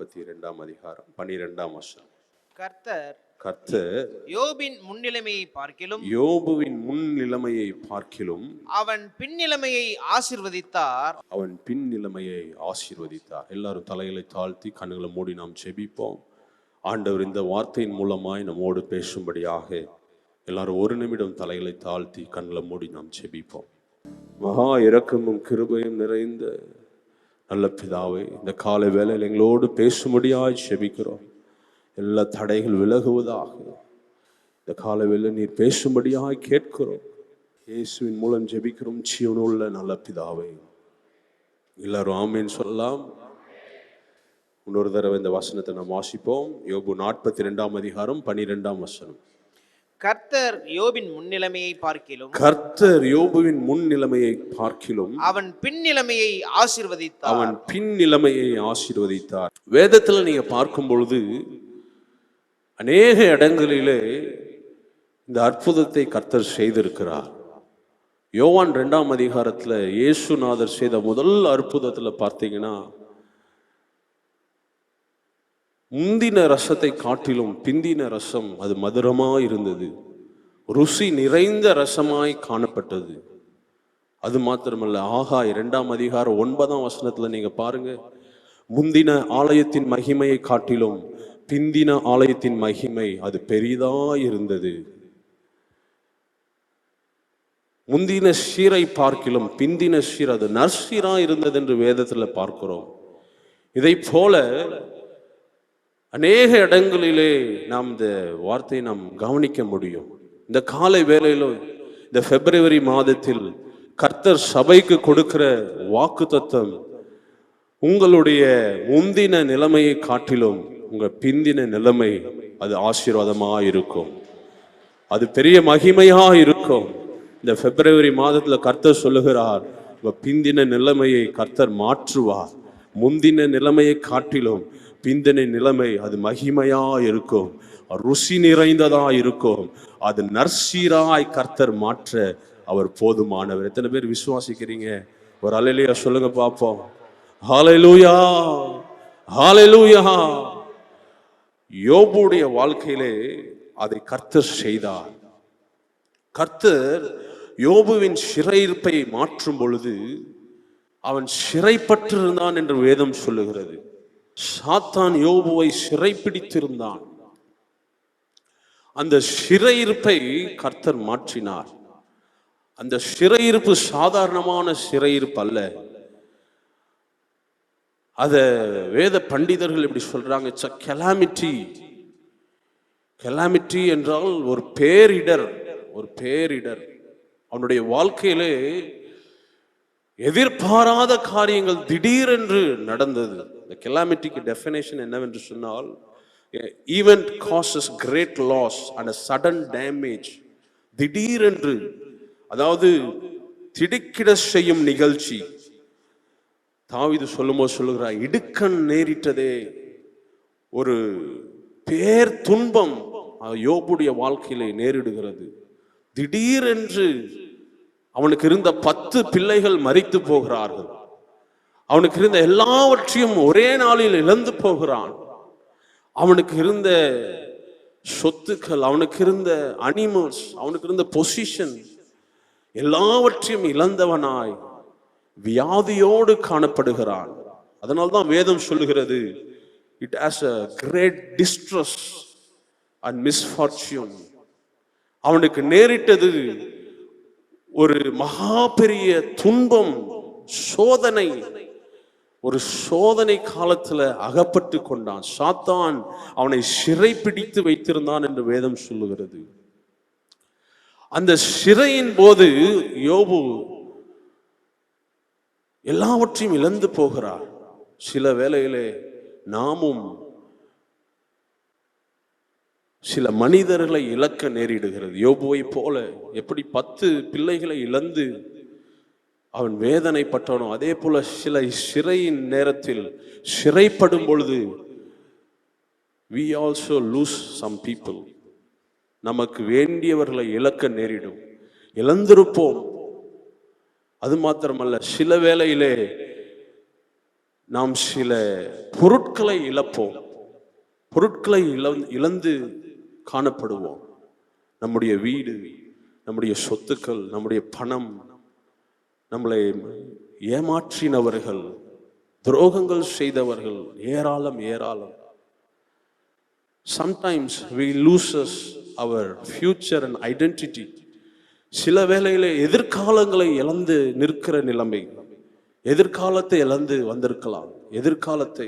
42 அதிகாரம் 12 வசனம். கர்த்தர் யோபின் முன்னிலைமையை பார்க்கிலும் அவன் பின்னிலைமையை ஆசீர்வதித்தார். எல்லாரும் தலைகளை தாழ்த்தி கண்களை மூடி நாம் ஜெபிப்போம். ஆண்டவர் இந்த வார்த்தையின் மூலமாய் நம்மோடு பேசும்படியாக எல்லாரும் ஒரு நிமிடம் தலைகளை தாழ்த்தி கண்களை மூடி நாம் ஜெபிப்போம். மகா இரக்கமும் கிருபையும் நிறைந்த நல்ல பிதாவே, இந்த காலை வேளையில் எங்களோடு பேசும்படியாய் ஜெபிக்கிறோம். எல்லா தடைகள் விலகுவதாக இந்த காலை வேளையில் நீர் பேசும்படியாய் கேட்கிறோம். இயேசுவின் மூலம் ஜெபிக்கிறோம் ஜீவனுள்ள நல்ல பிதாவே. எல்லாரும் ஆமேன் சொல்லலாம். இன்னொரு தடவை இந்த வசனத்தை நாம் வாசிப்போம். யோபு 42 அதிகாரம் 12 வசனம். கர்த்தர் யோபின் முன்னிலைமையை பார்க்கிலும் அவன் பின்னிலைமையை ஆசீர்வதித்தார். வேதத்துல நீங்க பார்க்கும் பொழுது அநேக இடங்களிலே இந்த அற்புதத்தை கர்த்தர் செய்திருக்கிறார். யோவான் 2 அதிகாரத்துல இயேசுநாதர் செய்த முதல் அற்புதத்துல பார்த்தீங்கன்னா, முந்தின ரசத்தை காட்டிலும் பிந்தின ரசம் அது மதுரமாய் இருந்தது, ருசி நிறைந்த ரசமாய் காணப்பட்டது. அது மாத்திரமல்ல, ஆகாய் 2 அதிகாரம் 9 வசனத்துல நீங்க பாருங்க, முந்தின ஆலயத்தின் மகிமையை காட்டிலும் பிந்தின ஆலயத்தின் மகிமை அது பெரிதாய் இருந்தது. முந்தின சீரை பார்க்கிலும் பிந்தின சீர் அது நற்சீரா இருந்தது என்று வேதத்துல பார்க்கிறோம். இதை போல அநேக இடங்களிலே நாம் இந்த வார்த்தையை நாம் கவனிக்க முடியும். இந்த காலை வேளையிலும் இந்த பிப்ரவரி மாதத்தில் கர்த்தர் சபைக்கு கொடுக்கிற வாக்குத்தத்தம், உங்களுடைய முந்தின நிலைமையை காட்டிலும் உங்க பிந்தின நிலைமை அது ஆசீர்வாதமா இருக்கும், அது பெரிய மகிமையா இருக்கும். இந்த பிப்ரவரி மாதத்துல கர்த்தர் சொல்லுகிறார், உங்க பிந்தின நிலைமையை கர்த்தர் மாற்றுவார். முந்தின நிலைமையை காட்டிலும் பிந்தின நிலைமை அது மகிமையா இருக்கும், ருசி நிறைந்ததா இருக்கும், அது நற்சீராய் கர்த்தர் மாற்ற அவர் போதுமானவர். எத்தனை பேர் விசுவாசிக்கிறீங்க? ஒரு அல்லேலூயா சொல்லுங்க பாப்போம். ஹல்லேலூயா, ஹல்லேலூயா. யோபுடைய வாழ்க்கையிலே அதை கர்த்தர் செய்தார். கர்த்தர் யோபுவின் சிறையிருப்பை மாற்றும் பொழுது அவன் சிறைப்பட்டிருந்தான் என்று வேதம் சொல்லுகிறது. சாத்தான் யோபுவை சிறைப்பிடித்திருந்தான். அந்த சிறையிருப்பை கர்த்தர் மாற்றினார். அந்த சிறையிருப்பு சாதாரணமான சிறையிருப்பு அல்ல. அத வேத பண்டிதர்கள் இப்படி சொல்றாங்க, இட்ஸ் a calamity. calamity என்றால் ஒரு பேரிடர், ஒரு பேரிடர். அவனுடைய வாழ்க்கையிலே எதிர்பாராத காரியங்கள் திடீரென்று நடந்தது. இந்த கெலாமிட்டிக்கு டெஃபினேஷன் என்னவென்று சொன்னால், event causes great loss and sudden damage. திடீரென்று, அதாவது திடுக்கிட செய்யும் நிகழ்ச்சி. தாவீது சொல்லும்போது சொல்லுகிறார், இடுக்கண் நேரிட்டதே, ஒரு பேர் துன்பம் யோபுடைய வாழ்க்கையிலே நேரிடுகிறது. திடீரென்று அவனுக்கு இருந்த 10 பிள்ளைகள் மரித்து போகிறார்கள். அவனுக்கு இருந்த எல்லாவற்றையும் ஒரே நாளில் இழந்து போகிறான். அவனுக்கு இருந்த சொத்துக்கள், அவனுக்கு இருந்த அனிமல்ஸ், அவனுக்கு இருந்த பொசிஷன் எல்லாவற்றையும் இழந்தவனாய் வியாதியோடு காணப்படுகிறான். அதனால்தான் வேதம் சொல்லுகிறது, it has a great distress and misfortune. அவனுக்கு நேரிட்டது ஒரு மகா பெரிய துன்பம், சோதனை. ஒரு சோதனை காலத்துல அகப்பட்டு கொண்டான். சாத்தான் அவனை சிறை பிடித்து வைத்திருந்தான் என்று வேதம் சொல்லுகிறது. அந்த சிறையின் போது யோபு எல்லாவற்றையும் இழந்து போகிறார். சில வேளையிலே நாமும் சில மனிதர்களை இழக்க நேரிடுகிறது. யோபுவை போல எப்படி 10 பிள்ளைகளை இழந்து அவன் வேதனைப்பட்டானோ, அதே போல சில சிறையின் நேரத்தில் சிறைப்படும் பொழுது we also lose some people. நமக்கு வேண்டியவர்களை இழக்க நேரிடும், இழந்திருப்போம். அது மாத்திரமல்ல, சில வேளையிலே நாம் சில பொருட்களை இழப்போம், பொருட்களை இழந்து காணப்படுவோம். நம்முடைய வீடு, நம்முடைய சொத்துக்கள், நம்முடைய பணம், நம்மளை ஏமாற்றினவர்கள், துரோகங்கள் செய்தவர்கள் ஏராளம் ஏராளம். Sometimes we loses our future and identity. சில வேளையிலே எதிர்காலங்களை இழந்து நிற்கிற நிலைமை, எதிர்காலத்தை இழந்து வந்திருக்கலாம். எதிர்காலத்தை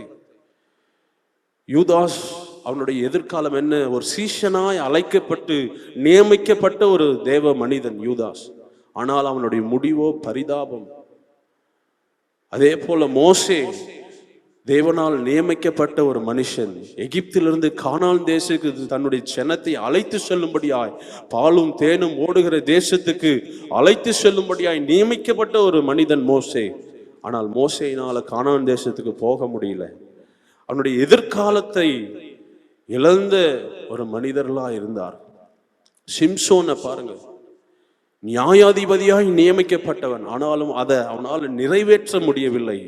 யூதாஸ் அவனுடைய எதிர்காலம் என்ன? ஒரு சீஷனாய் அழைக்கப்பட்டு நியமிக்கப்பட்ட ஒரு தேவ மனிதன் யூதாஸ். ஆனால் அவனுடைய முடிவோ பரிதாபம். அதே போல மோசே தேவனால் நியமிக்கப்பட்ட ஒரு மனுஷன், எகிப்திலிருந்து கானான் தேசத்துக்கு தன்னுடைய ஜனத்தை அழைத்து செல்லும்படியாய், பாலும் தேனும் ஓடுகிற தேசத்துக்கு அழைத்து செல்லும்படியாய் நியமிக்கப்பட்ட ஒரு மனிதன் மோசே. ஆனால் மோசேயினால கானான் தேசத்துக்கு போக முடியல. அவனுடைய எதிர்காலத்தை இழந்த ஒரு மனிதர்களா இருந்தார். சிம்சோனை பாருங்க, நியாயாதிபதியாய் நியமிக்கப்பட்டவன், ஆனாலும் அதை அவனால் நிறைவேற்ற முடியவில்லை.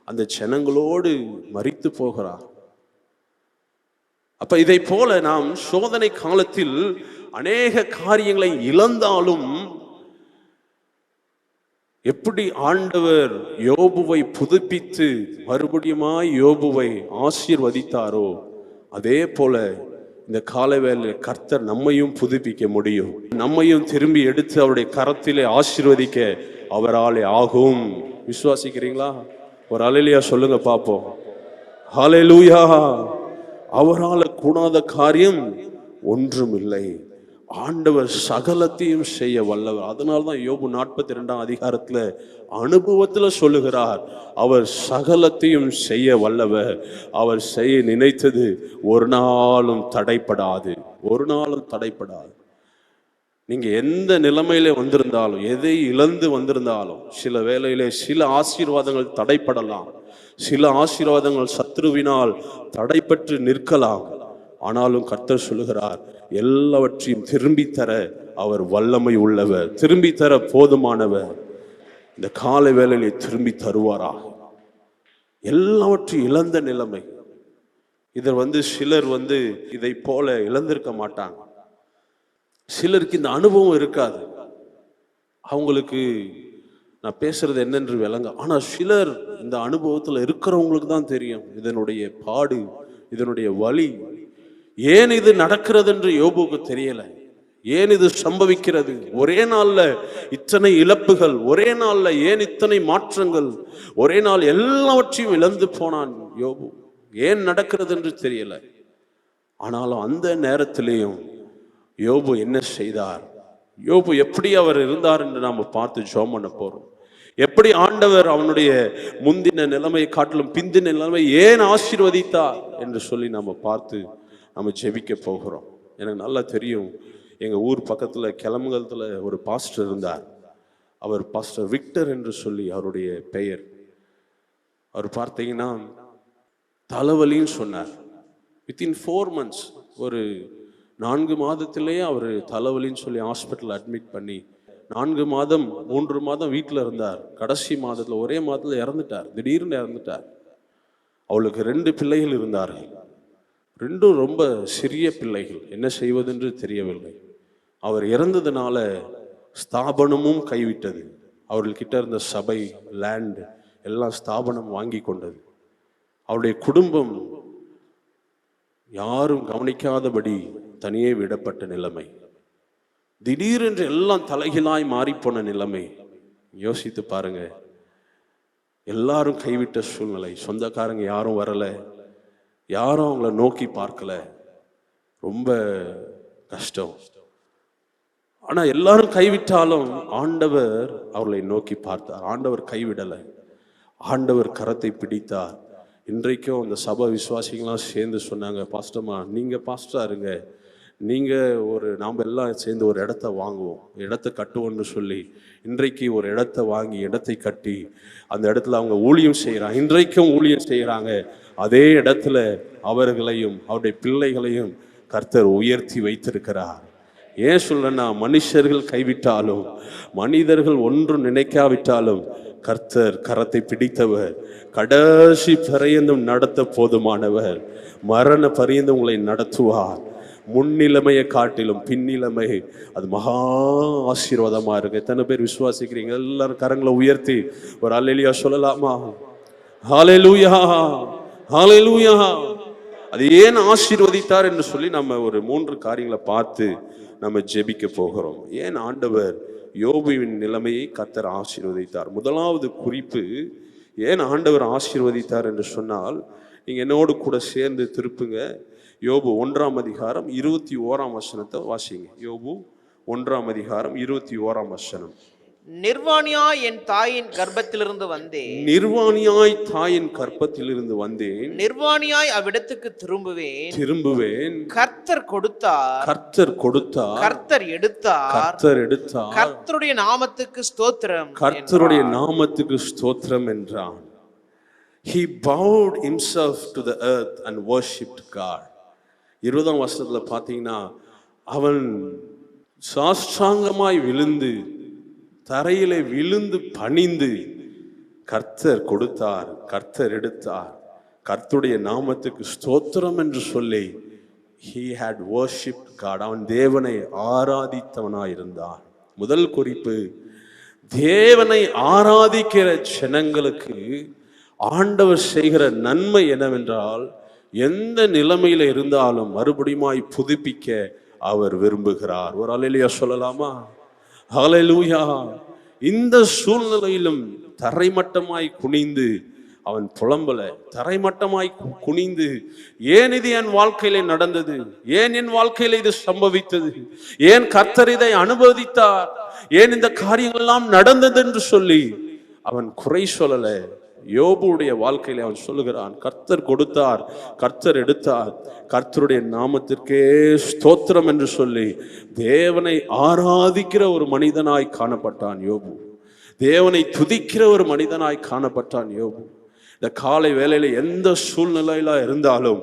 அந்த ஜனங்களோடு மரித்து போகிறார். அப்ப இதை போல நாம் சோதனை காலத்தில் அநேக காரியங்களை இழந்தாலும் எப்படி ஆண்டவர் யோபுவை புதுப்பித்து மறுபடியுமாய் யோபுவை ஆசீர்வதித்தாரோ, அதே போல இந்த காலவேளையில் கர்த்தர் நம்மையும் புதுப்பிக்க முடியும். நம்மையும் திரும்பி எடுத்து அவருடைய கரத்திலே ஆசீர்வதிக்க அவராலே ஆகும். விசுவாசிக்கிறீங்களா? ஒரு அல்லேலூயா சொல்லுங்க பாப்போம். ஹல்லேலூயா. அவரால் கூடாத காரியம் ஒன்றும் இல்லை. ஆண்டவர் சகலத்தையும் செய்ய வல்லவர். அதனால்தான் யோபு 42ஆம் அதிகாரத்துல அனுபவத்துல சொல்லுகிறார், அவர் சகலத்தையும் செய்ய வல்லவர். அவர் செய்ய நினைத்தது ஒரு நாளும் தடைப்படாது, ஒரு நாளும் தடைப்படாது. நீங்க எந்த நிலைமையில வந்திருந்தாலும், எதை இழந்து வந்திருந்தாலும், சில வேளையிலே சில ஆசீர்வாதங்கள் தடைப்படலாம், சில ஆசீர்வாதங்கள் சத்ருவினால் தடைப்பட்டு நிற்கலாம். ஆனாலும் கர்த்தர் சொல்லுகிறார், எல்லாவற்றையும் திரும்பி தர அவர் வல்லமை உள்ளவர், திரும்பி தர போதுமானவர். இந்த காலை வேளையிலே திரும்பி தருவாரா? எல்லாவற்றையும் இழந்த நிலைமை. இதை சிலர் இதை போல இழந்திருக்க மாட்டாங்க. சிலருக்கு இந்த அனுபவம் இருக்காது. அவங்களுக்கு நான் பேசுறது என்னென்று விளங்க. ஆனா சிலர் இந்த அனுபவத்துல இருக்கிறவங்களுக்கு தான் தெரியும் இதனுடைய பாடு, இதனுடைய வலி. ஏன் இது நடக்கிறது என்று யோபுக்கு தெரியல. ஏன் இது சம்பவிக்கிறது? ஒரே நாள்ல இத்தனை இழப்புகள், ஒரே நாள்ல ஏன் இத்தனை மாற்றங்கள், ஒரே நாள் எல்லாவற்றையும் இழந்து போனான் யோபு. ஏன் நடக்கிறது என்று தெரியல. ஆனாலும் அந்த நேரத்திலேயும் யோபு என்ன செய்தார்? யோபு எப்படி அவர் இருந்தார் என்று நாம பார்த்து ஜெபம் பண்ண போறோம். எப்படி ஆண்டவர் அவனுடைய முந்தின நிலைமையை காட்டிலும் பிந்தின நிலைமை ஏன் ஆசீர்வதித்தார் என்று சொல்லி நாம பார்த்து நம்ம ஜெபிக்க போகிறோம். எனக்கு நல்லா தெரியும், எங்க ஊர் பக்கத்துல கிளம்புகளத்துல ஒரு பாஸ்டர் இருந்தார். அவர் பாஸ்டர் விக்டர் என்று சொல்லி அவருடைய பெயர். அவர் பார்த்தீங்கன்னா தலைவலின்னு சொன்னார். வித்தின் 4 months, ஒரு 4 மாதத்திலேயே அவர் தலைவலின்னு சொல்லி ஹாஸ்பிட்டல் அட்மிட் பண்ணி 4 மாதம் 3 மாதம் வீட்டில் இருந்தார். கடைசி மாதத்தில் ஒரே மாதத்தில் இறந்துட்டார். திடீர்னு இறந்துட்டார். அவளுக்கு 2 பிள்ளைகள் இருந்தார்கள். 2 ரொம்ப சிறிய பிள்ளைகள். என்ன செய்வதென்று தெரியவில்லை. அவர் இறந்ததுனால ஸ்தாபனமும் கைவிட்டது. அவர்கள்கிட்ட இருந்த சபை, லேண்ட் எல்லாம் ஸ்தாபனம் வாங்கி கொண்டது. அவருடைய குடும்பம் யாரும் கவனிக்காதபடி தனியே விடப்பட்ட நிலைமை. திடீரென்று எல்லாம் தலைகீழாய் மாறிப்போன நிலைமை. யோசித்து பாருங்க. எல்லாரும் கைவிட்ட சூழ்நிலை. சொந்தக்காரங்க யாரும் வரல, யாரும் அவங்கள நோக்கி பார்க்கல. ரொம்ப கஷ்டம். ஆனா எல்லாரும் கைவிட்டாலும் ஆண்டவர் அவர்களை நோக்கி பார்த்தார். ஆண்டவர் கைவிடலை. ஆண்டவர் கரத்தை பிடித்தார். இன்றைக்கும் அந்த சபை விசுவாசிகளாம் சேர்ந்து சொன்னாங்க, பாஸ்டர்மா நீங்க பாஸ்டரா இருங்க, நீங்க நாம் எல்லாம் சேர்ந்து ஒரு இடத்த வாங்குவோம், இடத்தை கட்டுவோம்னு சொல்லி இன்றைக்கு ஒரு இடத்தை வாங்கி இடத்தை கட்டி அந்த இடத்துல அவங்க ஊழியம் செய்யறாங்க. இன்றைக்கும் ஊழியம் செய்யறாங்க. அதே இடத்துல அவர்களையும் அவருடைய பிள்ளைகளையும் கர்த்தர் உயர்த்தி வைத்திருக்கிறார். ஏன் சொல்றேன்னா, மனுஷர்கள் கைவிட்டாலும், மனிதர்கள் ஒன்றும் நினைக்காவிட்டாலும் கர்த்தர் கரத்தை பிடித்தவர், கடைசி பரியந்தம் நடத்த போதுமானவர், மரண பரியந்தம் உங்களை நடத்துவார். முன்னிலைமையை காட்டிலும் பின்னிலைமை அது மகா ஆசீர்வாதமா இருக்கு. எத்தனை பேர் விசுவாசிக்கிறீங்க? எல்லாரும் கரங்களை உயர்த்தி ஒரு அல்லேலூயா சொல்லலாமா? ஹல்லேலூயா, ஹல்லேலூயா. அது ஏன் ஆசீர்வதித்தார் என்று சொல்லி நம்ம ஒரு 3 காரியங்களை பார்த்து நம்ம ஜெபிக்க போகிறோம். ஏன் ஆண்டவர் யோபுவின் நிலைமையை கர்த்தர் ஆசீர்வதித்தார்? முதலாவது குறிப்பு, ஏன் ஆண்டவர் ஆசீர்வதித்தார் என்று சொன்னால், நீங்க என்னோடு கூட சேர்ந்து திருப்புங்க யோபு 1ஆம் அதிகாரம் 21ஆம் வசனத்தை வாசிங்க. யோபு 1ஆம் அதிகாரம் 21ஆம் வசனம். நிர்வாணியாய் என் தாயின் கர்ப்பத்திலிருந்து வந்தேன், நிர்வாணியாய் தாயின் கர்ப்பத்திலிருந்து வந்தேன், நிர்வாணியாய் அவ்விடத்துக்கு திரும்புவேன், திரும்புவேன். கர்த்தர் கொடுத்தார், கர்த்தர் கொடுத்தார், கர்த்தர் எடுத்தார், கர்த்தர் எடுத்தார், கர்த்தருடைய நாமத்துக்கு ஸ்தோத்திரம், கர்த்தருடைய நாமத்துக்கு ஸ்தோத்திரம் என்றான். He bowed himself to the earth and worshipped God. 20ஆம் வசனத்துல பாத்தீங்கன்னா, அவன் சாஷ்டாங்கமாய் விழுந்து தரையிலே விழுந்து பணிந்து கர்த்தர் கொடுத்தார், கர்த்தர் எடுத்தார், கர்த்தருடைய நாமத்துக்கு ஸ்தோத்திரம் என்று சொல்லி he had worshipped God. அவன் தேவனை ஆராதித்தவனாய் இருந்தான். முதல் குறிப்பு, தேவனை ஆராதிக்கிற ஜனங்களுக்கு ஆண்டவர் செய்கிற நன்மை என்னவென்றால், எந்த நிலைமையில இருந்தாலும் மறுபடியுமாய் புதுப்பிக்க அவர் விரும்புகிறார். ஒரு அல்லேலூயா சொல்லலாமா? ஹல்லேலூயா. இந்த சூழ்நிலையிலும் தரைமட்டமாய் குனிந்து அவன் புலம்பல, தரைமட்டமாய் குனிந்து, ஏன் இது என் வாழ்க்கையில நடந்தது, ஏன் என் வாழ்க்கையில இது சம்பவித்தது, ஏன் கர்த்தர் இதை அனுமதித்தார், ஏன் இந்த காரியங்கள் எல்லாம் நடந்தது என்று சொல்லி அவன் குறை சொல்லல. யோபுடைய வாழ்க்கையில அவன் சொல்லுகிறான், கர்த்தர் கொடுத்தார், கர்த்தர் எடுத்தார், கர்த்தருடைய நாமத்திற்கே ஸ்தோத்திரம் என்று சொல்லி தேவனை ஆராதிக்கிற ஒரு மனிதனாய் காணப்பட்டான் யோபு. தேவனை துதிக்கிற ஒரு மனிதனாய் காணப்பட்டான் யோபு. இந்த காலை வேளையில எந்த சூழ்நிலையில இருந்தாலும்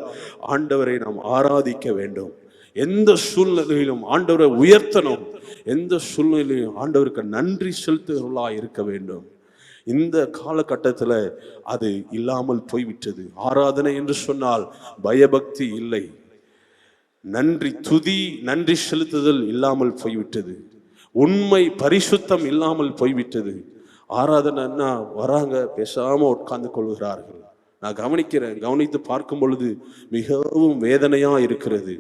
ஆண்டவரை நாம் ஆராதிக்க வேண்டும். எந்த சூழ்நிலையிலும் ஆண்டவரை உயர்த்தணும். எந்த சூழ்நிலையிலும் ஆண்டவருக்கு நன்றி செலுத்துகிறவர்களாய் இருக்க வேண்டும். இந்த காலகட்டத்தில் அது இல்லாமல் போய்விட்டது. ஆராதனை என்று சொன்னால் பயபக்தி இல்லை, நன்றி துதி நன்றி செலுத்துதல் இல்லாமல் போய்விட்டது, உண்மை பரிசுத்தம் இல்லாமல் போய்விட்டது. ஆராதனைன்னா வராங்க, பேசாம உட்கார்ந்து கொள்கிறார்கள். நான் கவனிக்கிறேன், கவனித்து பார்க்கும் பொழுது மிகவும் வேதனையா இருக்கிறது.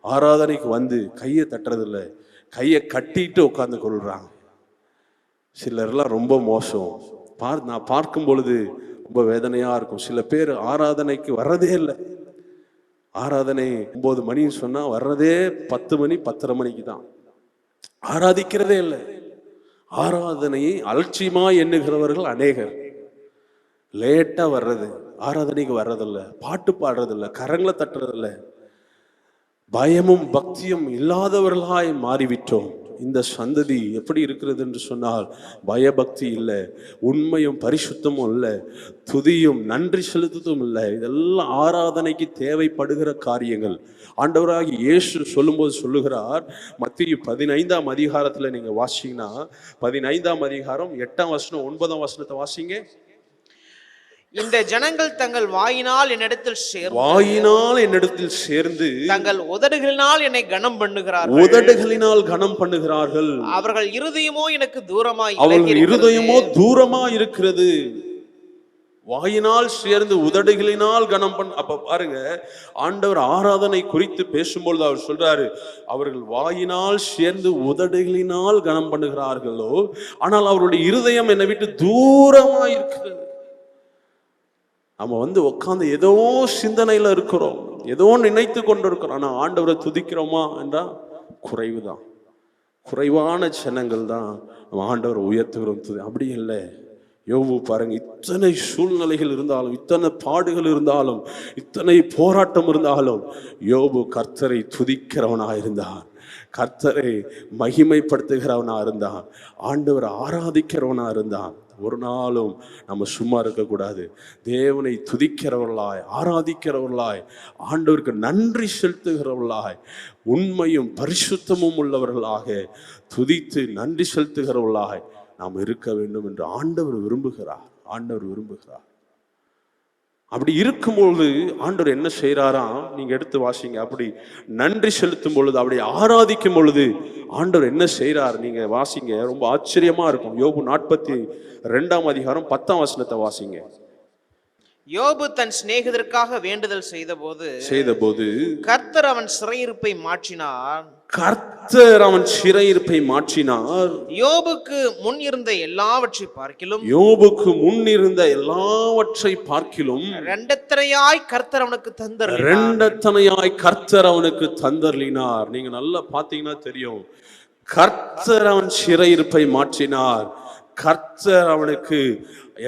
ஆராதனைக்கு வந்து கையை தட்டுறதில்லை, கையை கட்டிட்டு உட்கார்ந்து கொள்றாங்க. சிலர்லாம் ரொம்ப மோசம். நான் பார்க்கும் பொழுது ரொம்ப வேதனையா இருக்கும். சில பேர் ஆராதனைக்கு வர்றதே இல்லை. ஆராதனை 9 மணின்னு சொன்னா வர்றதே 10 மணி 10:30 மணிக்கு தான். ஆராதிக்கிறதே இல்லை. ஆராதனையை அலட்சியமா எண்ணுகிறவர்கள் அநேகர். லேட்டா வர்றது, ஆராதனைக்கு வர்றதில்லை, பாட்டு பாடுறதில்லை, கரங்களை தட்டுறதில்லை. பயமும் பக்தியும் இல்லாதவர்களாய் மாறிவிட்டோம். இந்த சந்ததி எப்படி இருக்கிறது என்று சொன்னால், பயபக்தி இல்லை, உண்மையும் பரிசுத்தமும் இல்லை, துதியும் நன்றி செலுத்துவதும் இல்லை. இதெல்லாம் ஆராதனைக்கு தேவைப்படுகிற காரியங்கள். ஆண்டவராகி இயேசு சொல்லும்போது சொல்லுகிறார், மத்தேயு 15ஆம் அதிகாரத்துல நீங்க வாசிங்கன்னா, 15ஆம் அதிகாரம் 8ஆம் வசனம் 9ஆம் வசனத்தை வாசிங்க. இந்த ஜனங்கள் தங்கள் வாயினால் என்னிடத்தில் சேர்ந்து தங்கள் உதடுகளினால் என்னை கனம் பண்ணுகிறார்கள், உதடுகளினால் கனம் பண்ணுகிறார்கள். அவர்கள் இருதயமோ எனக்கு தூரமாய், அவர்கள் இருதயமோ தூரமா இருக்கிறது. வாயினால் சேர்ந்து உதடுகளினால் கனம் அப்ப பாருங்க, ஆண்டவர் ஆராதனை குறித்து பேசும்பொழுது அவர் சொல்றாரு, அவர்கள் வாயினால் சேர்ந்து உதடுகளினால் கனம் பண்ணுகிறார்களோ, ஆனால் அவருடைய இருதயம் என்னை விட்டு தூரமா இருக்கிறது. நம்ம உட்கார்ந்து ஏதோ சிந்தனையில இருக்கிறோம், ஏதோ நினைத்து கொண்டு இருக்கிறோம். ஆனா ஆண்டவரை துதிக்கிறோமா என்றால் குறைவுதான். குறைவான ஜனங்கள் தான் நம்ம ஆண்டவரை உயர்த்துகிறோம். அப்படி இல்லை. யோபு பாருங்க, இத்தனை சூழ்நிலைகள் இருந்தாலும், இத்தனை பாடுகள் இருந்தாலும், இத்தனை போராட்டம் இருந்தாலும், யோபு கர்த்தரை துதிக்கிறவனா இருந்தான், கர்த்தரை மகிமைப்படுத்துகிறவனா இருந்தான், ஆண்டவரை ஆராதிக்கிறவனா இருந்தான். ஒரு நாளும் நம்ம சும்மா இருக்கக்கூடாது. தேவனை துதிக்கிறவர்களாய், ஆராதிக்கிறவர்களாய், ஆண்டவருக்கு நன்றி செலுத்துகிறவர்களாய், உண்மையும் பரிசுத்தமும் உள்ளவர்களாக துதித்து நன்றி செலுத்துகிறவர்களாய் நாம் இருக்க வேண்டும் என்று ஆண்டவர் விரும்புகிறார். ஆண்டவர் விரும்புகிறார். அப்படி இருக்கும்பொழுது ஆண்டவர் என்ன செய்யறாராம், நீங்க எடுத்து வாசிங்க. அப்படி நன்றி செலுத்தும் பொழுது, அப்படி ஆராதிக்கும் பொழுது ஆண்டவர் என்ன செய்யறார் நீங்க வாசிங்க. ரொம்ப ஆச்சரியமா இருக்கும். யோபு 42 அதிகாரம் 10 வசனத்தை வாசிங்க. யோபு தன் சிநேகிதருக்காக வேண்டுதல் செய்தபோது கர்த்தர் அவன் சிறையிருப்பை மாற்றினார். கர்த்தர் அவன் சிறையிருப்பை மாற்றினார். யோபுக்கு முன் இருந்த எல்லாவற்றை பார்க்கிலும் இரண்டத்தனையாய் கர்த்தர் அவனுக்கு தந்தருளினார். நீங்க நல்லா பாத்தீங்கன்னா தெரியும். கர்த்தர் அவன் சிறையிருப்பை மாற்றினார். கர்த்தர் அவனுக்கு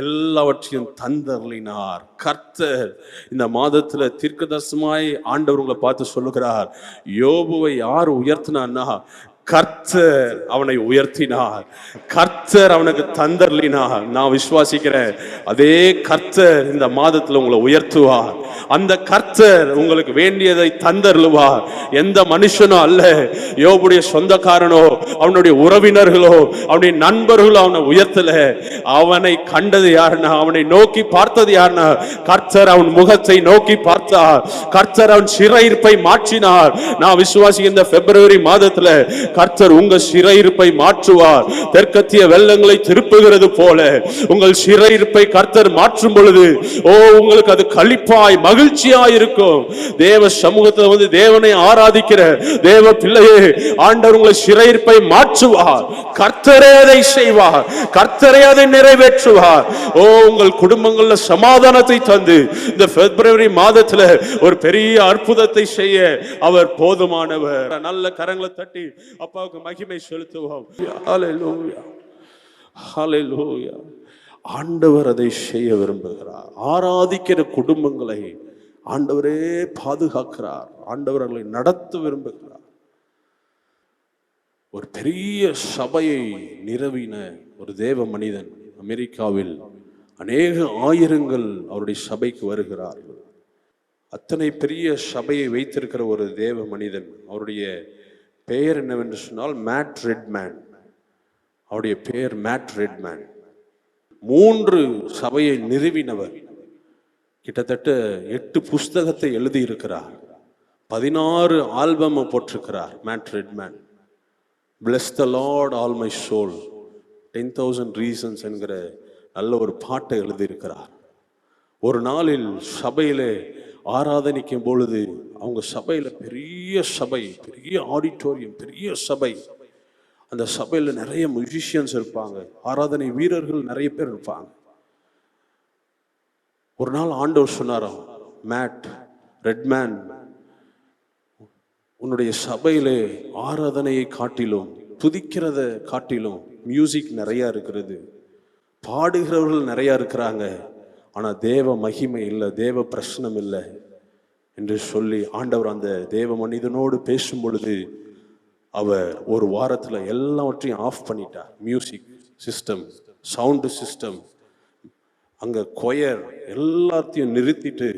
எல்லாவற்றையும் தந்தருளினார். கர்த்தர் இந்த மாதத்துல தீர்க்கதரிசனமாய் ஆண்டவர் உங்களை பார்த்து சொல்லுகிறார், யோபுவை யார் உயர்த்தினான்னா கர்த்தர் அவனை உயர்த்தினார். கர்த்தர் அவனுக்கு தந்தருளினார். நான் விசுவாசிக்கிறேன், அதே கர்த்தர் இந்த மாதத்துல உங்களை உயர்த்துவார். அந்த கர்த்தர் உங்களுக்கு வேண்டியதை தந்தருளுவார். எந்த மனுஷனோ அல்ல, யோபுடைய சொந்தக்காரனோ அவனுடைய உறவினர்களோ அவனுடைய நண்பர்களோ அவனை உயர்த்தல. அவனை கண்டது யாருன்னா, அவனை நோக்கி பார்த்தது யாருன்னா கர்த்தர் அவன் முகத்தை நோக்கி பார்த்தார். கர்த்தர் அவன் சிறையிருப்பை மாற்றினார். நான் விசுவாசிக்கிறேன், இந்த பிப்ரவரி மாதத்துல கர்த்தர் உங்க சிறையிருப்பை மாற்றுவார். தெற்கத்திய வெள்ளங்களை திருப்புகிறது போல உங்கள் சிறையிருப்பை கர்த்தர் மாற்றும் பொழுது உங்களுக்கு அது களிப்பாய் மகிழ்ச்சியாய் இருக்கும். தேவ சமூகத்தில் வந்து தேவனை ஆராதிக்கிற தேவ பிள்ளையே, ஆண்டவர் உங்களை சிறையிருப்பை மாற்றுவார். கர்த்தரே அதை செய்வார். கர்த்தரே அதை நிறைவேற்றுவார். உங்கள் குடும்பங்கள்ல சமாதானத்தை தந்து இந்த பிப்ரவரி மாதத்துல ஒரு பெரிய அற்புதத்தை செய்ய அவர் போதுமானவர். நல்ல கரங்களை தட்டி அப்பாவுக்கு மகிமை செலுத்துவோம். ஹல்லேலூயா, ஹல்லேலூயா. ஆண்டவர் அதை செய்ய விரும்புகிறார். ஆராதிக்கிற குடும்பங்களை ஆண்டவரே பாதுகாக்கிறார். ஆண்டவர் அவர்களை நடத்த விரும்புகிறார். ஒரு பெரிய சபையை நிறுவின ஒரு தேவ மனிதன் அமெரிக்காவில் அநேக ஆயிரங்கள் அவருடைய சபைக்கு வருகிறார்கள். அத்தனை பெரிய சபையை வைத்திருக்கிற ஒரு தேவ மனிதன், அவருடைய பெயர் என்னவென்று சொன்னால் மேட் ரெட்மேன். அவருடைய பெயர் மேட் ரெட்மேன். 3 சபையை நிறுவினவர். கிட்டத்தட்ட 8 புஸ்தகத்தை எழுதியிருக்கிறார். 16 ஆல்பம் போட்டிருக்கிறார் Matt Redman. Bless the Lord all my soul, 10,000 reasons என்கிற நல்ல ஒரு பாட்டை எழுதியிருக்கிறார். ஒரு நாளில் சபையிலே ஆராதனிக்கும் பொழுது, அவங்க சபையில பெரிய சபை, பெரிய ஆடிட்டோரியம், பெரிய சபை. அந்த சபையில நிறைய மியூசிஷியன்ஸ் இருப்பாங்க, ஆராதனை வீரர்கள் நிறைய பேர் இருப்பாங்க. ஒரு நாள் ஆண்டவர் சொன்னாராம், மேட் ரெட்மேன், உன்னுடைய சபையிலே ஆராதனையை காட்டிலும் துதிக்கிறத காட்டிலும் மியூசிக் நிறைய இருக்கிறது, பாடுகிறவர்கள் நிறைய இருக்கிறாங்க, ஆனா தேவ மகிமை இல்லை, தேவ பிரசனம் இல்லை என்று சொல்லி ஆண்டவர் அந்த தேவ மனிதனோடு பேசும் பொழுது அவர் ஒரு வாரத்துல எல்லாவற்றையும் ஆஃப் பண்ணிட்டார். மியூசிக் சிஸ்டம், சவுண்டு சிஸ்டம், அங்க கொயர் எல்லாத்தையும் நிறுத்திட்டு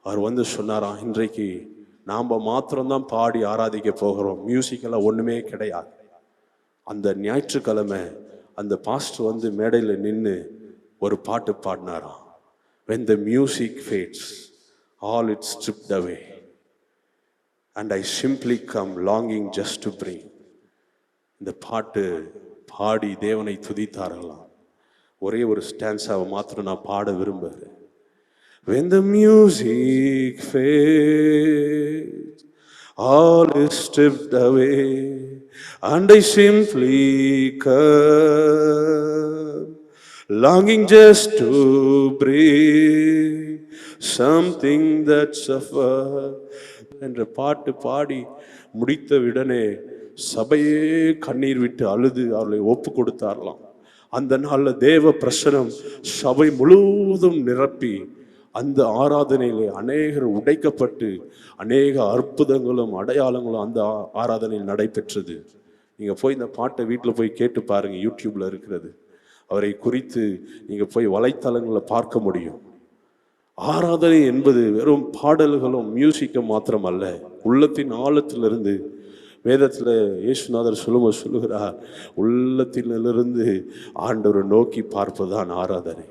அவர் வந்து சொன்னாராம், இன்றைக்கு நாம மாத்திரம்தான் பாடி ஆராதிக்க போகிறோம், மியூசிக் எல்லாம் ஒண்ணுமே கிடையாது. அந்த ஞாயிற்றுக்கிழமை அந்த பாஸ்டர் வந்து மேடையில் நின்று ஒரு பாட்டு பாடினாராம். When the music fades, all it's stripped away, and I simply come longing just to bring. இந்த பாட்டு பாடி தேவனை துதித்தார்களாம். ஒரே ஒரு ஸ்டான்ஸாவை மாத்திரம் நான் பாட விரும்புகிறேன். When the music fades, all is stripped away, and I simply come longing just to bring something that suffers. என்ற பாட்டு பாடி முடித்த உடனே சபையே கண்ணீர் விட்டு அழுது அவர்களை ஒப்பு கொடுத்தாரலாம். அந்த நாள்ல தேவ பிரசனம் சபை முழுவதும் நிரப்பி அந்த ஆராதனையிலே அநேகர் உடைக்கப்பட்டு அநேக அற்புதங்களும் அடையாளங்களும் அந்த ஆராதனையில் நடைபெற்றது. நீங்க போய் இந்த பாட்டை வீட்டில் போய் கேட்டு பாருங்க, யூடியூப்ல இருக்கிறது. அவரை குறித்து நீங்க போய் வலைத்தளங்களில் பார்க்க முடியும். ஆராதனை என்பது வெறும் பாடல்களும் மியூசிக்கும் மாத்திரம் அல்ல, உள்ளத்தின் ஆழத்திலிருந்து வேதத்துல இயேசுநாதர் சொல்லுகிறார், உள்ளத்திலிருந்து ஆண்டவரை நோக்கி பார்ப்பதுதான் ஆராதனை.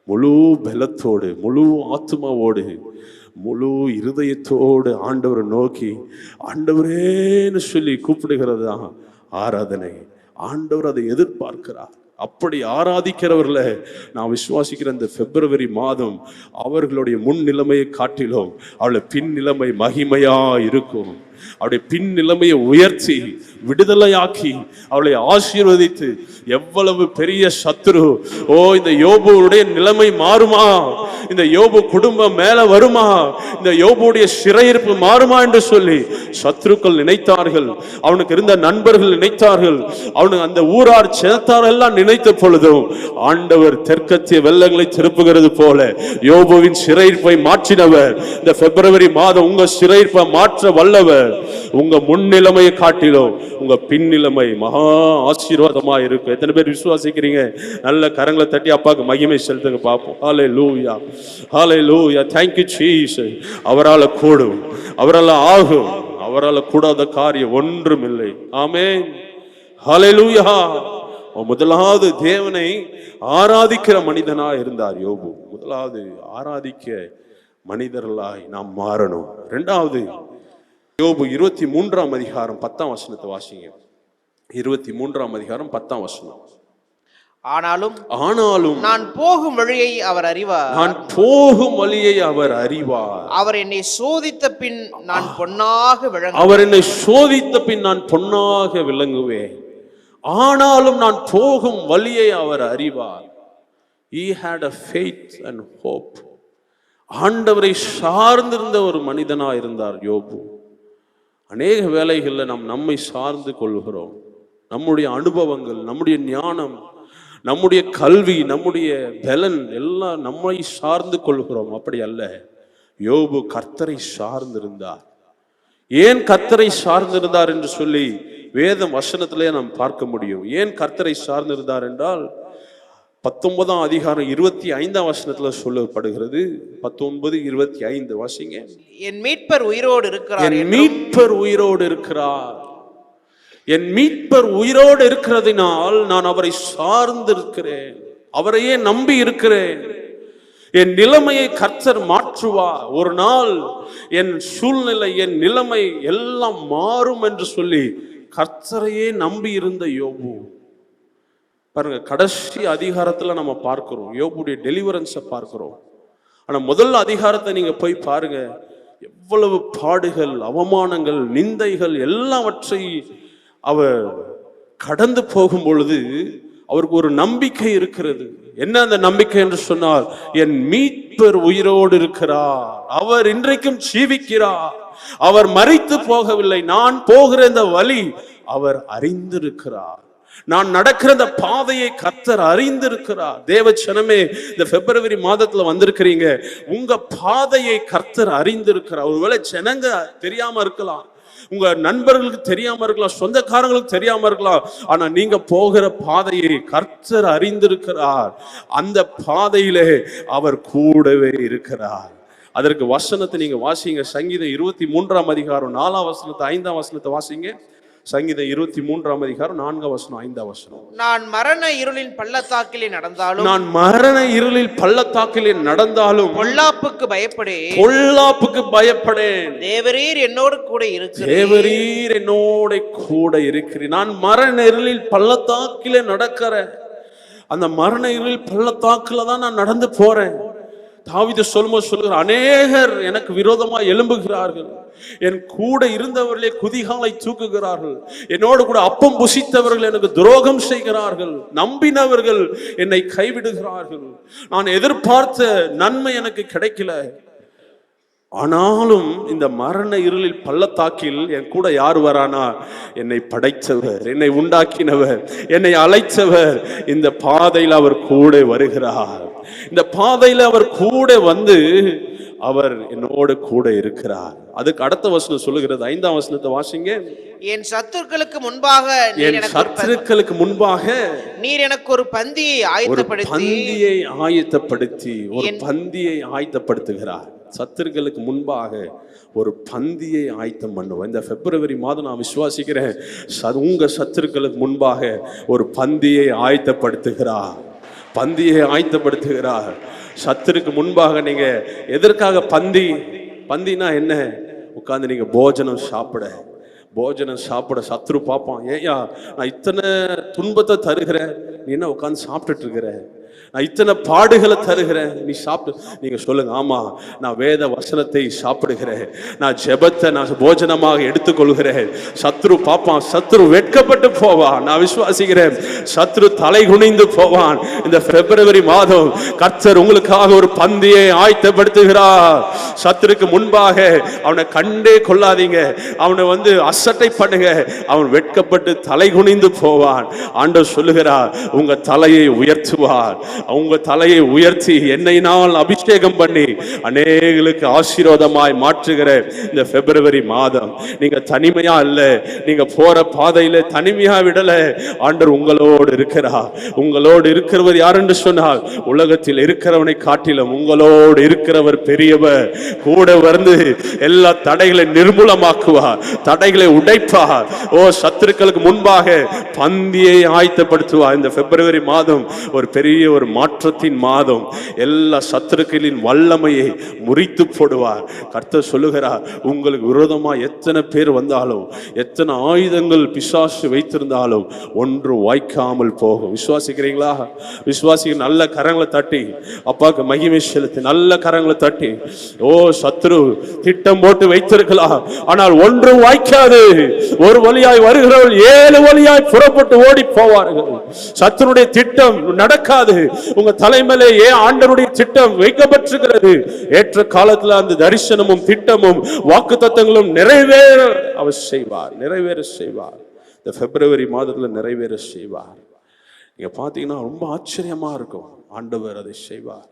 முழு பலத்தோடு, முழு ஆத்மாவோடு, முழு இருதயத்தோடு ஆண்டவரை நோக்கி ஆண்டவரேன்னு சொல்லி கூப்பிடுகிறது தான் ஆராதனை. ஆண்டவர் அதை எதிர்பார்க்கிறார். அப்படி ஆராதிக்கிறவர்ல நான் விசுவாசிக்கிற இந்த பிப்ரவரி மாதம் அவர்களுடைய முன் நிலைமையை காட்டிலும் அவளுடைய பின் நிலைமை மகிமையா இருக்கும். அவருடைய பின் நிலைமையை உயர்த்தி விடுதலையாக்கி அவளை ஆசீர்வதித்து, எவ்வளவு பெரிய சத்துரு, ஓ இந்த யோபுடைய நிலைமை மாறுமா, இந்த யோபு குடும்பம் மேல வருமா, இந்த யோபுடைய சிறையிருப்பு மாறுமா என்று சொல்லி சத்துருக்கள் நினைத்தார்கள். அவனுக்கு இருந்த நண்பர்கள் நினைத்தார்கள், அவனுக்கு அந்த ஊரார் சேர்த்தார் எல்லாம் நினைத்த பொழுதும் ஆண்டவர் தெற்கத்திய வெள்ளங்களை திருப்புகிறது போல யோபுவின் சிறையிருப்பை மாற்றினவர். இந்த பிப்ரவரி மாதம் உங்க சிறையிருப்பை மாற்ற வல்லவர். உங்க முன்னிலைமையை காட்டிலும் உங்க பின் நிலைமை மகா ஆசீர்வாதமா இருக்கும். எத்தனை பேர் விசுவாசிக்கிறீங்க? நல்ல கரங்களை தட்டி அப்பாவுக்கு மகிமை செலுத்துங்க பார்ப்போம். ஹல்லேலூயா, ஹல்லேலூயா. Thank you Jesus. அவரால் கூடும், அவரால் ஆகும், அவரால் கூடாத காரியம் ஒன்றும் இல்லை. ஆமென், ஹல்லேலூயா. முதலாவது தேவனை ஆராதிக்கிற மனிதனா இருந்தார் யோபு. முதலாவது ஆராதிக்க மனிதர்களாய் நாம் மாறணும். இரண்டாவது, யோபு 23ஆம் அதிகாரம் 10ஆம் வசனத்தை வாசிங்க. 23ஆம் அதிகாரம் 10ஆம் வசனம். ஆனாலும் நான் போகும் வழியை அவர் அறிவார், நான் போகும் வழியை அவர் அறிவார். அவர் என்னை சோதித்த பின் நான் பொன்னாக விளங்குவேன். அவர் என்னை சோதித்த பின் நான் பொன்னாக விளங்குவேன். ஆனாலும் நான் போகும் வழியை அவர் அறிவார். He had a faith and hope. ஆண்டவரை சார்ந்திருந்த ஒரு மனிதனா இருந்தார் யோபு. அநேக வேளைகளில் நாம் நம்மை சார்ந்து கொள்கிறோம். நம்முடைய அனுபவங்கள், நம்முடைய ஞானம், நம்முடைய கல்வி, நம்முடைய பலன் எல்லாம் நம்மை சார்ந்து கொள்கிறோம். அப்படி அல்ல, யோபு கர்த்தரை சார்ந்திருந்தார். ஏன் கர்த்தரை சார்ந்திருந்தார் என்று சொல்லி வேதம் வசனத்திலே நாம் பார்க்க முடியும். ஏன் கர்த்தரை சார்ந்திருந்தார் என்றால் 19ஆம் அதிகாரம் 25ஆம் வசனத்துல சொல்லப்படுகிறது. 19:25 வாசிங்க. என் மீட்பர் உயிரோடு இருக்கிறார், என் மீட்பர் உயிரோடு இருக்கிறார். என் மீட்பர் உயிரோடு இருக்கிறதினால் நான் அவரை சார்ந்திருக்கிறேன், அவரையே நம்பி இருக்கிறேன். என் நிலைமையை கர்த்தர் மாற்றுவார். ஒரு நாள் என் சூழ்நிலை, என் நிலைமை எல்லாம் மாறும் என்று சொல்லி கர்த்தரையே நம்பி இருந்த யோபு. பாருங்க, கடைசி அதிகாரத்துல நம்ம பார்க்கிறோம் யோபுடைய டெலிவரன்ஸை பார்க்கிறோம். ஆனா முதல் அதிகாரத்தை நீங்க போய் பாருங்க, எவ்வளவு பாடுகள், அவமானங்கள், நிந்தைகள் எல்லாவற்றை அவர் கடந்து போகும் பொழுது அவருக்கு ஒரு நம்பிக்கை இருக்கிறது. என்ன அந்த நம்பிக்கை என்று சொன்னால், என் மீட்பர் உயிரோடு இருக்கிறார், அவர் இன்றைக்கும் ஜீவிக்கிறார், அவர் மரித்து போகவில்லை, நான் போகிற இந்த வழி அவர் அறிந்திருக்கிறார், நான் நடக்கிற இந்த பாதையை கர்த்தர் அறிந்திருக்கிறார். தேவச்சனமே, இந்த பிப்ரவரி மாதத்துல வந்திருக்கிறீங்க, உங்க பாதையை கர்த்தர் அறிந்திருக்கிறார். ஒருவேளை ஜனங்க தெரியாம இருக்கலாம், உங்க நண்பர்களுக்கு தெரியாம இருக்கலாம், சொந்தக்காரங்களுக்கு தெரியாம இருக்கலாம், ஆனா நீங்க போகிற பாதையை கர்த்தர் அறிந்திருக்கிறார். அந்த பாதையிலே அவர் கூடவே இருக்கிறார். அதற்கு வசனத்தை நீங்க வாசிங்க. சங்கீதம் 23ஆம் அதிகாரம் 4ஆம் வசனத்தை 5ஆம் வசனத்தை வாசிங்க. சங்கீதம் 23ஆம் அதிகாரம் 4ஆம் வசனம் 5ஆம் வசனம். நான் மரண இருளின் பள்ளத்தாக்கிலே நடந்தாலும், நான் மரண இருளில் பள்ளத்தாக்கிலே நடந்தாலும் பொல்லாப்புக்கு பயப்படேன், பொல்லாப்புக்கு பயப்படேன். தேவரீர் என்னோடு கூட இருக்கிறீர், தேவரீர் என்னோட கூட இருக்கிறீர். நான் மரண இருளில் பள்ளத்தாக்கிலே நடக்கிறேன். அந்த மரண இருளில் பள்ளத்தாக்குல தான் நான் நடந்து போறேன். தாவீது சொல்லுகிறார், அநேகர் எனக்கு விரோதமா எழும்புகிறார்கள், என் கூட இருந்தவர்களே குதிகாலை தூக்குகிறார்கள், என்னோடு கூட அப்பம் புசித்தவர்கள் எனக்கு துரோகம் செய்கிறார்கள், நம்பினவர்கள் என்னை கைவிடுகிறார்கள், நான் எதிர்பார்த்த நன்மை எனக்கு கிடைக்கல. ஆனாலும் இந்த மரண இருளில் பள்ளத்தாக்கில் என் கூட யார் வரானா? என்னை படைத்தவர், என்னை உண்டாக்கினவர், என்னை அழைத்தவர். இந்த பாதையில் அவர் கூட வருகிறார். இந்த பாதையில அவர் கூட வந்து அவர் என்னோடு கூட இருக்கிறார். அதுக்கு அடுத்த வசனம் சொல்லுகிறது, 5ஆம் வசனத்தை வாசிங்க. என் சத்துருக்களுக்கு முன்பாக, என் சத்துருக்களுக்கு முன்பாக நீர் எனக்கு ஒரு பந்தியை ஆயத்தப்படுத்தி, ஒரு பந்தியை ஆயத்தப்படுத்துகிறார். சத்துருக்களுக்கு முன்பாக ஒரு பந்தியை ஆயத்தம் பண்ணுவோம். இந்த பிப்ரவரி மாதம் நான் விசுவாசிக்கிறேன், உங்க சத்துருக்களுக்கு முன்பாக ஒரு பந்தியை ஆயத்தப்படுத்துகிறார். பந்தியை ஆயத்தப்படுத்துகிறார். சத்துருக்கு முன்பாக நீங்க எதற்காக பந்தினா என்ன? உட்கார்ந்து நீங்க போஜனம் சாப்பிட சத்ரு பார்ப்பான். ஏயா நான் இத்தனை துன்பத்தை தருகிறேன், நீ என்ன உட்கார்ந்து சாப்பிட்டுட்டு இருக்கிற? நான் இத்தனை பாடுகளை தருகிறேன், நீ சாப்பிட்டு. நீங்க சொல்லுங்க, ஆமா நான் வேத வசனத்தை சாப்பிடுகிறேன், நான் ஜெபத்தை நான் போஜனமாக எடுத்துக்கொள்கிறேன். சத்ரு பாப்பான், சத்ரு வெட்கப்பட்டு போவான். நான் விசுவாசிக்கிறேன், சத்ரு தலை குனிந்து போவான். இந்த பிப்ரவரி மாதம் கர்த்தர் உங்களுக்காக ஒரு பந்தியை ஆயத்தப்படுத்துகிறார். சத்ருக்கு முன்பாக அவனை கண்டே கொள்ளாதீங்க, அவனை அசட்டை பண்ணுங்க, அவன் வெட்கப்பட்டு தலை குனிந்து போவான். ஆண்டவர் சொல்லுகிறார், உங்க தலையை உயர்த்துவார். உங்க தலையை உயர்த்தி எண்ணெயினால் அபிஷேகம் பண்ணி அநேகளுக்கு ஆசீர்வாதமாய் மாற்றுகிற இந்த பிப்ரவரி மாதம் நீங்க தனிமையா இல்ல, நீங்க போற பாதையில தனிமையா விடல. ஆண்டவர் உங்களோடு இருக்கிறார். உங்களோடு இருக்கிறவர் யார் என்று சொன்னால், உலகத்தில் இருக்கிறவனை காட்டிலும் உங்களோடு இருக்கிறவர் பெரியவர். கூட வந்து எல்லா தடைகளை நிர்மூலமாக்குவார், தடைகளை உடைப்பார். ஓ, சத்துருக்களுக்கு முன்பாக பந்தியை ஆயத்தப்படுத்துவார். இந்த பிப்ரவரி மாதம் ஒரு பெரிய ஒரு மாற்றத்தின் மாதம். எல்லா சத்துருக்களின் வல்லமையை முறித்து போடுவார். கர்த்தர் சொல்லுகிறார், உங்களுக்கு விரோதமா எத்தனை பேர் வந்தாலும், எத்தனை ஆயுதங்கள் பிசாசு வைத்திருந்தாலும் ஒன்று வாய்க்காமல் போகும். விசுவாசிக்கிறீங்களா? விசுவாசிக்க நல்ல கரங்களை தட்டி அப்பாவுக்கு மகிமை செலுத்தி, நல்ல கரங்களை தட்டி. ஓ, சத்ரு திட்டம் போட்டு வைத்திருக்கலாம், ஆனால் ஒன்றும் வாய்க்காது. ஒரு வழியாய் வருகிறவர்கள் 7 வழியாய் புறப்பட்டு ஓடி போவார்கள். சத்ருடைய திட்டம் நடக்காது. உங்க தலைமையிலே ஆண்டவருடைய திட்டம் வைக்கப்பட்டிருக்கிறது. ஏற்ற காலத்துல அந்த தரிசனமும் திட்டமும் வாக்குத்தத்தங்களும் நிறைவேற அவர் செய்வார், நிறைவேற செய்வார். இந்த பிப்ரவரி மாதத்துல நிறைவேற செய்வார். நீங்க பாத்தீங்கன்னா ரொம்ப ஆச்சரியமா இருக்கும், ஆண்டவர் அதை செய்வார்.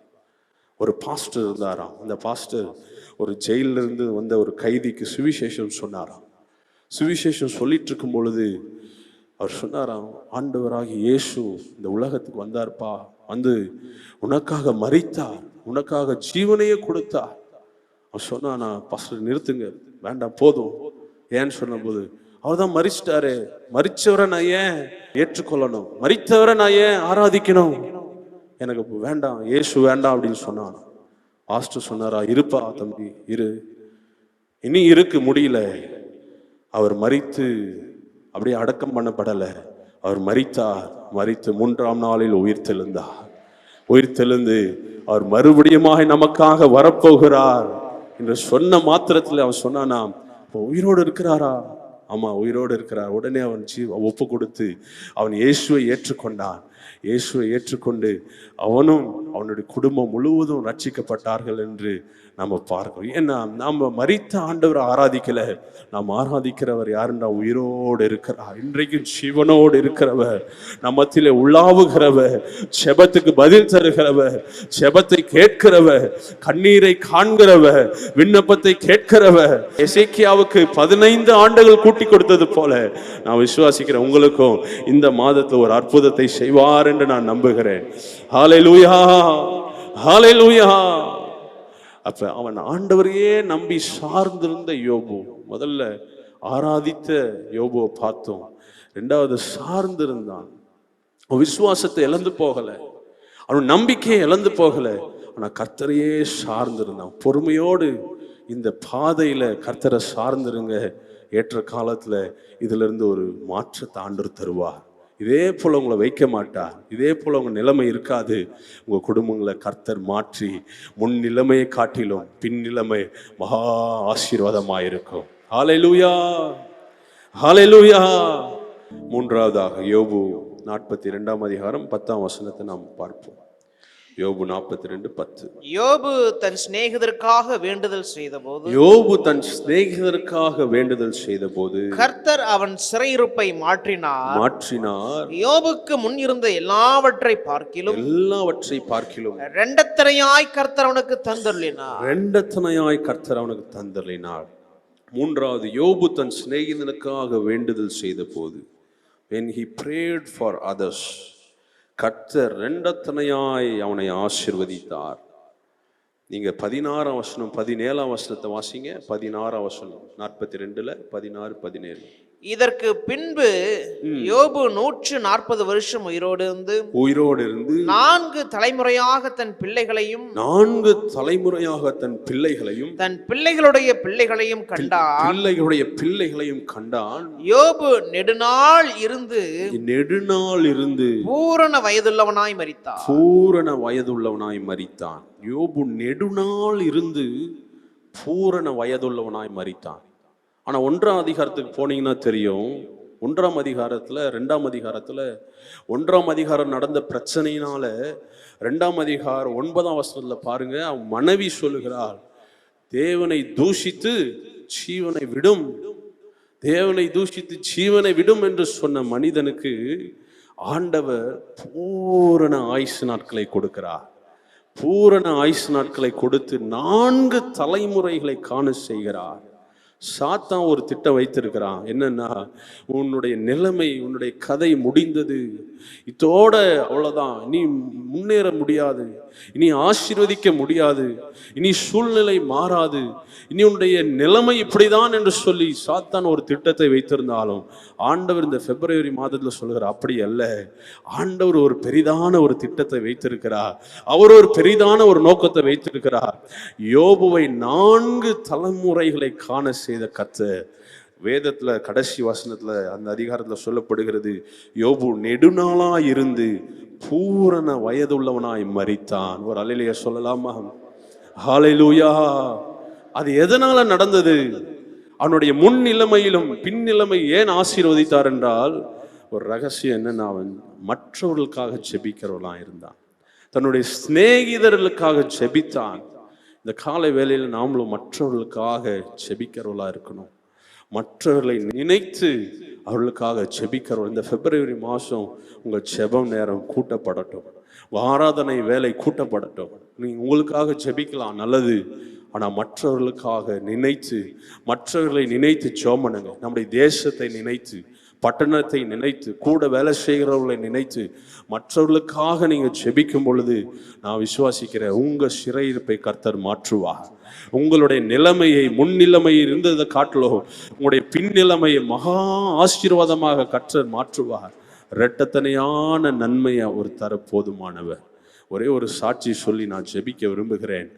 ஒரு பாஸ்டர் இருந்தாராம். அந்த பாஸ்டர் ஒரு ஜெயில இருந்து வந்த ஒரு கைதிக்கு சுவிசேஷம் சொன்னாராம். சுவிசேஷம் சொல்லிட்டு இருக்கும் பொழுது அவர் சொன்னாராம், ஆண்டவராகிய இயேசு இந்த உலகத்துக்கு வந்தார்ப்பா, வந்து உனக்காக மரித்தார், உனக்காக ஜீவனையே கொடுத்தார். அவன் சொன்னா, பாஸ்டர் நிறுத்துங்க, வேண்டாம் போதும். ஏன்னு சொன்ன போது, அவர் தான் மரிச்சிட்டாரு, மரிச்சவரை நான் ஏன் ஏற்றுக்கொள்ளணும், மரித்தவரை நான் ஏன் ஆராதிக்கணும், எனக்கு வேண்டாம், இயேசு வேண்டாம் அப்படின்னு சொன்னான். பாஸ்டர் சொன்னாரா, இருப்பா தம்பி இரு, இனி இருக்கு முடியல. அவர் மரித்து அப்படியே அடக்கம் பண்ணப்படல, அவர் மரித்தார். மரித்து 3ஆம் நாளில் உயிர்த்தெழுந்தார். உயிர்த்தெழுந்து அவர் மறுபடியுமாக நமக்காக வரப்போகிறார் என்று சொன்ன மாத்திரத்தில் அவன் சொன்னானா, உயிரோடு இருக்கிறாரா? ஆமா, உயிரோடு இருக்கிறார். உடனே அவன் ஒப்பு கொடுத்து அவன் இயேசுவை ஏற்றுக்கொண்டான். இயேசுவை ஏற்றுக்கொண்டு அவனும் அவனுடைய குடும்பம் முழுவதும் ரட்சிக்கப்பட்டார்கள் என்று நம்ம பார்க்கிறோம். ஏன்னா நாம மரித்த ஆண்டவரை ஆராதிக்கல, நாம் ஆராதிக்கிறவர் யாருன்னா உயிரோடு இருக்கிறார், இன்றைக்கும் சிவனோடு இருக்கிறவர், நம்மத்திலே உலாவுகிறவர், செபத்துக்கு பதில் தருகிறவர், செபத்தை கேட்கிறவர், கண்ணீரை காண்கிறவர், விண்ணப்பத்தை கேட்கிறவர். எசேக்கியாவுக்கு 15 ஆண்டுகள் கூட்டி கொடுத்தது போல நான் விசுவாசிக்கிறேன், உங்களுக்கும் இந்த மாதத்துல ஒரு அற்புதத்தை செய்வார் என்று நான் நம்புகிறேன். ஹல்லேலூயா, ஹல்லேலூயா. அப்ப அவன் ஆண்டவரையே நம்பி சார்ந்திருந்த யோபு, முதல்ல ஆராதித்த யோபுவை பார்த்தோம். 2வது சார்ந்திருந்தான். அவன் விசுவாசத்தை இழந்து போகல, அவன் நம்பிக்கையை இழந்து போகல, ஆனா கர்த்தரையே சார்ந்திருந்தான். பொறுமையோடு இந்த பாதையில கர்த்தரை சார்ந்திருங்க, ஏற்ற காலத்துல இதுல இருந்து ஒரு மாற்றத்தை ஆண்டவர் தருவார். இதே போல உங்களை வைக்க மாட்டார், இதே போல உங்க நிலைமை இருக்காது. உங்க குடும்பங்களை கர்த்தர் மாற்றி முன் நிலைமையை காட்டிலும் பின் நிலைமை மகா ஆசீர்வாதமாயிருக்கும். ஹல்லேலூயா, ஹல்லேலூயா. 3வதாக யோபு 42ஆம் அதிகாரம் 10ஆம் வசனத்தை நாம் பார்ப்போம். யோபு 42:10. யோபு தன் சிநேகிதருக்காக வேண்டுதல் செய்தபோது கர்த்தர் அவன் சிறையிருப்பை மாற்றினார். யோபுக்கு முன் இருந்த எல்லாவற்றை பார்க்கிலும் இரண்டத்தனையாய் கர்த்தர் அவனுக்கு தந்தருளினார். 3வது, யோபு தன் சிநேகிதனுக்காக வேண்டுதல் செய்தபோது, when he prayed for others, கர்த்தர் இரண்டத்தனையாய் அவனை ஆசீர்வதித்தார். நீங்க 16ஆம் வசனம் 17ஆம் வசனத்தை வாசிங்க. 16ஆம் வசனம் 42ல 16 17. இதற்கு பின்பு யோபு 140 வருஷம் உயிரோடு இருந்து 4 தலைமுறையாக தன் பிள்ளைகளையும் தன் பிள்ளைகளுடைய பிள்ளைகளையும் கண்டான். யோபு நெடுநாள் இருந்து பூரண வயதுள்ளவனாய் மரித்தான். யோபு நெடுநாள் இருந்து பூரண வயதுள்ளவனாய் மரித்தான். ஆனா 1ஆம் அதிகாரத்துக்கு போனீங்கன்னா தெரியும், 1ஆம் அதிகாரத்துல 2ஆம் அதிகாரத்துல 1ஆம் அதிகாரம் நடந்த பிரச்சனையினால 2ஆம் அதிகாரம் 9ஆம் வசனத்துல பாருங்க, அவன் மனைவி சொல்லுகிறாள், தேவனை தூஷித்து ஜீவனை விடும், தேவனை தூஷித்து ஜீவனை விடும் என்று சொன்ன மனிதனுக்கு ஆண்டவர் பூரண ஆயுசு நாட்களை கொடுக்கிறார். பூரண ஆயுசு நாட்களை கொடுத்து 4 தலைமுறைகளை காண செய்கிறார். சாத்தான் ஒரு திட்டம் வைத்திருக்கிறான். என்னன்னா, உன்னுடைய நிலைமை, உன்னுடைய கதை முடிந்தது, இதோட அவ்வளவுதான், இனி முன்னேற முடியாது, இனி ஆசீர்வதிக்க முடியாது, இனி சூழ்நிலை மாறாது, இனி உன்னுடைய நிலைமை இப்படிதான் என்று சொல்லி சாத்தான் ஒரு திட்டத்தை வைத்திருந்தாலும் ஆண்டவர் இந்த பிப்ரவரி மாதத்துல சொல்கிறார், அப்படி அல்ல, ஆண்டவர் ஒரு பெரிதான ஒரு திட்டத்தை வைத்திருக்கிறார், அவர் ஒரு பெரிதான ஒரு நோக்கத்தை வைத்திருக்கிறார். யோபுவை 4 தலைமுறைகளை காண செய்த கர்த்தர். வேதத்துல கடைசி வசனத்துல அந்த அதிகாரத்துல சொல்லப்படுகிறது, யோபு நெடுநாளா இருந்து பூரண வயதுள்ளவனாய் மரித்தான். ஒரு அல்லேலூயா சொல்லலாமா? ஹல்லேலூயா. அது எதனால நடந்தது? அவனுடைய முன் நிலைமையிலும் பின் நிலைமை ஏன் ஆசீர்வதித்தார் என்றால், ஒரு ரகசியம் என்னன்னா, அவன் மற்றவர்களுக்காக ஜெபிக்கிறவனா இருந்தான், தன்னுடைய சிநேகிதர்களுக்காக ஜெபித்தான். இந்த காலை வேளையில நாமளும் மற்றவர்களுக்காக ஜெபிக்கிறவளா இருக்கணும், மற்றவர்களை நினைத்து அவர்களுக்காக ஜெபிக்கிறோம். இந்த பிப்ரவரி மாதம் உங்கள் ஜெபம் நேரம் கூட்டப்படட்டும், ஆராதனை வேலை கூட்டப்படட்டும். நீங்கள் உங்களுக்காக ஜெபிக்கலாம், நல்லது. ஆனால் மற்றவர்களுக்காக நினைத்து, மற்றவர்களை நினைத்து ஜெபம் பண்ணுங்க. நம்முடைய தேசத்தை நினைத்து, பட்டணத்தை நினைத்து, கூட வேலை செய்கிறவர்களை நினைத்து மற்றவர்களுக்காக நீங்கள் ஜெபிக்கும் பொழுது நான் விசுவாசிக்கிறேன், உங்கள் சிறையிருப்பை கர்த்தர் மாற்றுவார். உங்களுடைய நிலைமையை, முன் நிலைமையில் இருந்ததை காட்டிலும் உங்களுடைய பின் நிலைமையை மகா ஆசீர்வாதமாக கர்த்தர் மாற்றுவார். இரட்டத்தனையான நன்மையை அவர் தர போதுமானவர். ஒரே ஒரு சாட்சி சொல்லி நான் ஜெபிக்க விரும்புகிறேன்.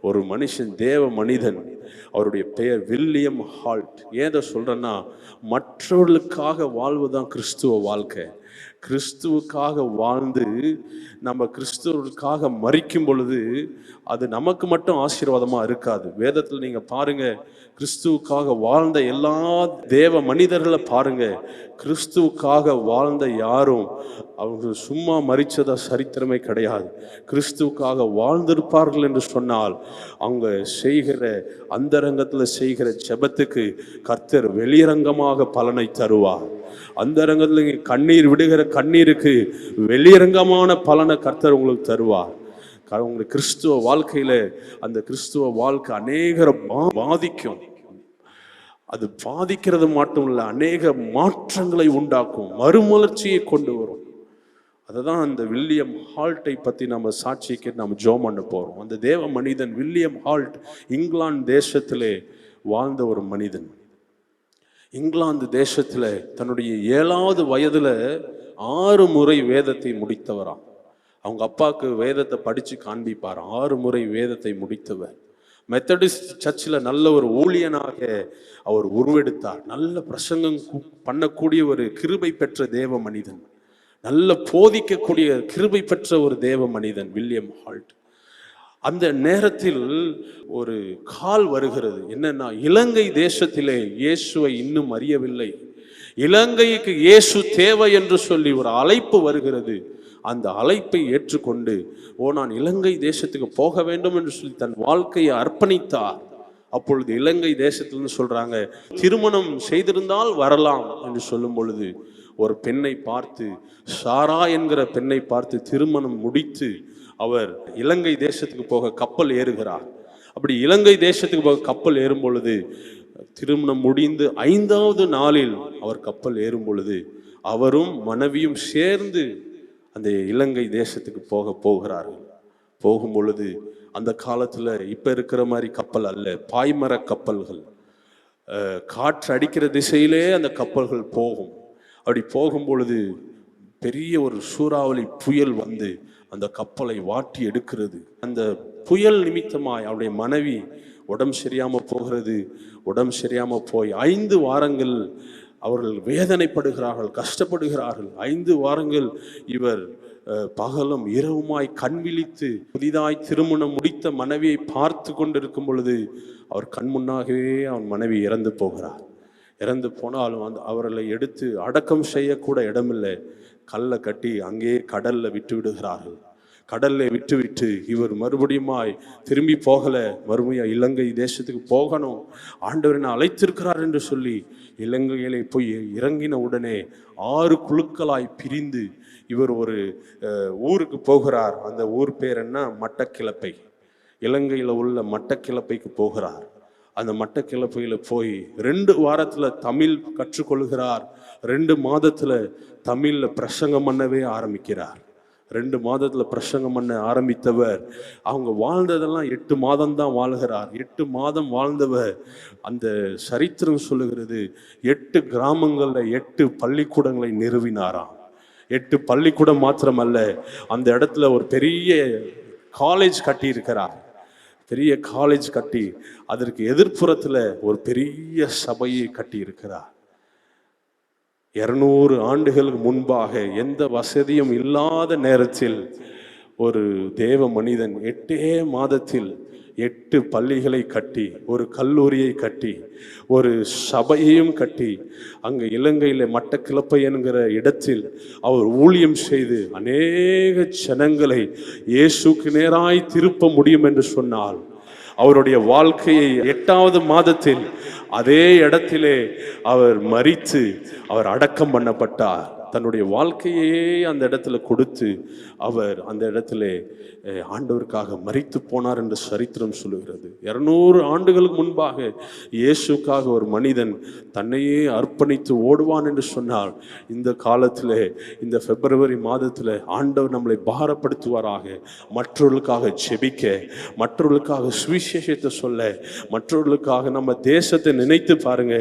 ஒரு மனுஷன், தேவ மனிதன், அவருடைய பெயர் வில்லியம் ஹால்ட். ஏதை சொல்றேன்னா, மற்றவர்களுக்காக வாழ்வதுதான் கிறிஸ்துவ வாழ்க்கை. கிறிஸ்துவுக்காக வாழ்ந்து நம்ம கிறிஸ்துவுக்காக மரிக்கும் பொழுது அது நமக்கு மட்டும் ஆசீர்வாதமா இருக்காது. வேதத்தில் நீங்க பாருங்க, கிறிஸ்துவுக்காக வாழ்ந்த எல்லா தேவ மனிதர்களை பாருங்க, கிறிஸ்துவுக்காக வாழ்ந்த யாரும் அவங்க சும்மா மரிச்சதா சரித்திரமே கிடையாது. கிறிஸ்துவுக்காக வாழ்ந்திருப்பார்கள் என்று சொன்னால் அவங்க செய்கிற அந்தரங்கத்துல செய்கிற ஜெபத்துக்கு கர்த்தர் வெளியரங்கமாக பலனை தருவார். அந்தரங்கத்துல கண்ணீர் விடுகிற கண்ணீருக்கு வெளியரங்கமான பலனை கர்த்தர் உங்களுக்கு தருவார். உங்களுக்கு கிறிஸ்துவ வாழ்க்கையில அந்த கிறிஸ்துவ வாழ்க்கை அநேகரை பாதிக்கும். அது பாதிக்கிறது மட்டும் இல்ல, அநேக மாற்றங்களை உண்டாக்கும், மறுமலர்ச்சியை கொண்டு வரும். அதுதான் அந்த வில்லியம் ஹால்ட்டை பத்தி நம்ம சாட்சிக்கு நம்ம ஜெபம் பண்ண போறோம். அந்த தேவ மனிதன் வில்லியம் ஹால்ட் இங்கிலாந்து தேசத்திலே வாழ்ந்த ஒரு மனிதன். இங்கிலாந்து தேசத்துல தன்னுடைய 7வது வயதுல 6 முறை வேதத்தை முடித்தவராம். அவங்க அப்பாவுக்கு வேதத்தை படிச்சு காண்பிப்பார். 6 முறை வேதத்தை முடித்தவர். மெத்தடிஸ்ட் சர்ச்சில் நல்ல ஒரு ஊழியனாக அவர் உருவெடுத்தார். நல்ல பிரசங்கம் பண்ணக்கூடிய ஒரு கிருபை பெற்ற தேவ மனிதன், நல்ல போதிக்கக்கூடிய கிருபை பெற்ற ஒரு தேவ மனிதன் வில்லியம் ஹால்ட். அந்த நேரத்தில் ஒரு கால் வருகிறது. என்னன்னா, இலங்கை தேசத்திலே இயேசுவை இன்னும் அறியவில்லை, இலங்கைக்கு இயேசு தேவை என்று சொல்லி ஒரு அழைப்பு வருகிறது. அந்த அழைப்பை ஏற்றுக்கொண்டு, நான் இலங்கை தேசத்துக்கு போக வேண்டும் என்று சொல்லி தன் வாழ்க்கையை அர்ப்பணித்தார். அப்பொழுது இலங்கை தேசத்திலிருந்து சொல்றாங்க, திருமணம் செய்திருந்தால் வரலாம் என்று சொல்லும் பொழுது ஒரு பெண்ணை பார்த்து, சாரா என்கிற பெண்ணை பார்த்து திருமணம் முடித்து அவர் இலங்கை தேசத்துக்கு போக கப்பல் ஏறுகிறார். அப்படி இலங்கை தேசத்துக்கு போக கப்பல் ஏறும் பொழுது, திருமணம் முடிந்து 5வது நாளில் அவர் கப்பல் ஏறும் பொழுது அவரும் மனைவியும் சேர்ந்து அந்த இலங்கை தேசத்துக்கு போகிறார்கள். போகும் பொழுது அந்த காலத்துல இப்ப இருக்கிற மாதிரி கப்பல் அல்ல, பாய்மர கப்பல்கள். காற்று அடிக்கிற திசையிலே அந்த கப்பல்கள் போகும். அப்படி போகும் பொழுது பெரிய ஒரு சூறாவளி புயல் வந்து அந்த கப்பலை வாட்டி எடுக்கிறது. அந்த புயல் நிமித்தமாய் அவருடைய மனைவி உடம்பு சரியாம போகிறது. உடம்பு சரியாம போய் 5 வாரங்கள் அவர்கள் வேதனைப்படுகிறார்கள், கஷ்டப்படுகிறார்கள். 5 வாரங்கள் இவர் பகலும் இரவுமாய் கண் விழித்து புதிதாய் திருமணம் முடித்த மனைவியை பார்த்து கொண்டிருக்கும் பொழுது அவர் கண் முன்னாகவே அவன் மனைவி இறந்து போகிறார். இறந்து போனாலும் அவர்களை எடுத்து அடக்கம் செய்யக்கூட இடமில்லை. கல்லை கட்டி அங்கேயே கடல்ல விட்டு விடுகிறார்கள். கடல்ல விட்டு இவர் மறுபடியுமாய் திரும்பி போகல, மறுபடியும் இலங்கை தேசத்துக்கு போகணும், ஆண்டவர் என்ன அழைத்திருக்கிறார் என்று சொல்லி இலங்கையிலே போய் இறங்கின உடனே 6 குழுக்களாய் பிரிந்து இவர் ஒரு ஊருக்கு போகிறார். அந்த ஊர் பேர் என்ன? மட்டக்கிளப்பை. இலங்கையில உள்ள மட்டக்கிளப்பைக்கு போகிறார். அந்த மட்டக்கிளப்பையில போய் 2 வாரத்துல தமிழ் கற்றுக்கொள்கிறார். 2 மாதத்துல தமிழ்ல பிரசங்கம் பண்ணவே ஆரம்பிக்கிறார். 2 மாதத்துல பிரசங்கம் பண்ண ஆரம்பித்தவர் அவங்க வாழ்ந்ததெல்லாம் 8 மாதம் தான் வாழ்கிறார். 8 மாதம் வாழ்ந்தவர் அந்த சரித்திரம் சொல்லுகிறது 8 கிராமங்கள்ல 8 பள்ளிக்கூடங்களை நிறுவினாராம். 8 பள்ளிக்கூடம் மாத்திரமல்ல, அந்த இடத்துல ஒரு பெரிய காலேஜ் கட்டி இருக்கிறார். பெரிய காலேஜ் கட்டி அதற்கு எதிர்ப்புறத்துல ஒரு பெரிய சபையை கட்டி இருக்கிறார். 200 ஆண்டுகளுக்கு முன்பாக எந்த வசதியும் இல்லாத நேரத்தில் ஒரு தேவ மனிதன் 8 மாதத்தில் 8 பள்ளிகளை கட்டி, ஒரு கல்லூரியை கட்டி, ஒரு சபையையும் கட்டி, அங்க இலங்கையில மட்டக்கிளப்பை என்கிற இடத்தில் அவர் ஊழியம் செய்து அநேக ஜனங்களை இயேசுக்கு நேராய் திருப்ப முடியும் என்று சொன்னால், அவருடைய வாழ்க்கையை 8வது மாதத்தில் அதே இடத்திலே அவர் மரித்து அவர் அடக்கம் பண்ணப்பட்டார். தன்னுடைய வாழ்க்கையே அந்த இடத்துல கொடுத்து அவர் அந்த இடத்துல ஆண்டவருக்காக மரித்து போனார் என்று சரித்திரம் சொல்லுகிறது. 200 ஆண்டுகளுக்கு முன்பாக இயேசுக்காக ஒரு மனிதன் தன்னையே அர்ப்பணித்து ஓடுவான் என்று சொன்னால், இந்த காலத்தில் இந்த பிப்ரவரி மாதத்தில் ஆண்டவர் நம்மளை பாரப்படுத்துவாராக. மற்றவர்களுக்காக ஜெபிக்க, மற்றவர்களுக்காக சுவிசேஷத்தை சொல்ல, மற்றவர்களுக்காக நம்ம தேசத்தை நினைத்து பாருங்க.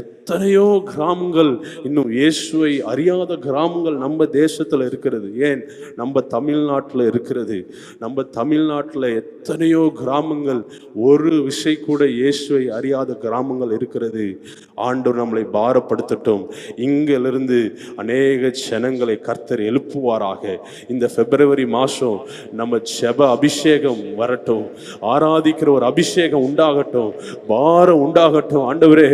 எத்தனையோ கிராமங்கள் இன்னும் இயேசுவை அறியாத கிராமங்கள் நம்ம தேசத்துல இருக்கிறது. ஏன் நம்ம தமிழ்நாட்டில் இருக்கிறது. நம்ம தமிழ்நாட்டில் எத்தனையோ கிராமங்கள் ஒரு விஷயம் கூட இயேசுவை அறியாத கிராமங்கள் இருக்கிறது. ஆண்டவர் நம்மளை பாரப்படுத்தட்டும். இங்கிருந்து அநேக ஜனங்களை கர்த்தர் எழுப்புவாராக. இந்த பிப்ரவரி மாசம் நம்ம ஜெப அபிஷேகம் வரட்டும், ஆராதிக்கிற ஒரு அபிஷேகம் உண்டாகட்டும், பாரம் உண்டாகட்டும். ஆண்டவரே,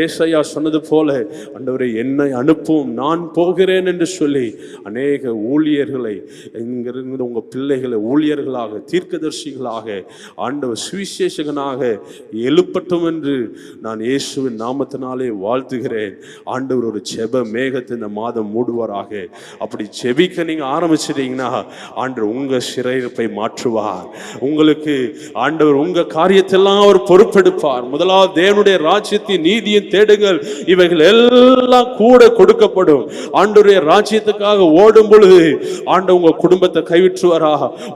ஏசாயா சொன்னது போல, ஆண்டவரே என்னை அனுப்பும், நான் போகிறேன் என்று சொல்லி அநேக ஊழியர்களை, இங்கிருந்து உங்க பிள்ளைகளை ஊழியர்களாக, தீர்க்கதரிசிகளாக, ஆண்டவர் சுவிசேஷகனாக எழுப்பட்டும் என்று நான் இயேசுவின் நாமத்தினாலே வாழ்த்துகிறேன். ஆண்டவர் ஒரு ஜெப மேகத்தை இந்த மாதம் மூடுவாராக. அப்படி ஜெபிக்க நீங்க ஆரம்பிச்சிட்டீங்கன்னா ஆண்டவர் உங்க சிறையிருப்பை மாற்றுவார். உங்களுக்கு ஆண்டவர் உங்க காரியத்தெல்லாம் அவர் பொறுப்பெடுப்பார். முதலாவது தேவனுடைய ராஜ்யத்தின் நீதியின் தேடுங்கள், இவைகள் எல்லாம் கூட கொடுக்கப்படும். ஆண்டவருடைய ராஜ்யத்துக்காக ஓடும் பொழுது ஆண்டவர் உங்க குடும்பத்தை கைவிட்டுவாரா?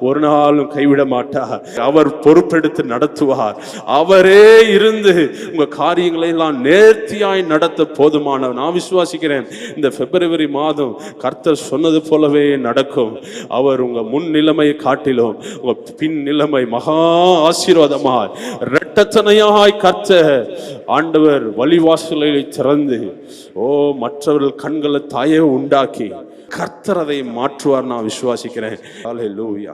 ஒரு நாளும் கைவிட மாட்டார். அவர் பொறுப்பெடுத்து நடத்துவார். அவரே இருந்து உங்க காரியங்களை எல்லாம் நேர்த்தியாய் நடத்த போதுமானவர். நான் விசுவாசிக்கிறேன் இந்த பிப்ரவரி மாதம் கர்த்தர் சொன்னது போலவே நடக்கும். அவர் உங்க முன் நிலைமையை காட்டிலும் உங்க பின் நிலைமை மகா ஆசீர்வாதமாய் இரட்டத்தனையாய் கர்த்தர் ஆண்டவர் வழிவாசலை திறந்து மற்றவர்கள் கண்களை தாயே உண்டாக்கி கர்த்தர் அதை மாற்றுவார். நான் விசுவாசிக்கிறேன். ஹல்லேலூயா.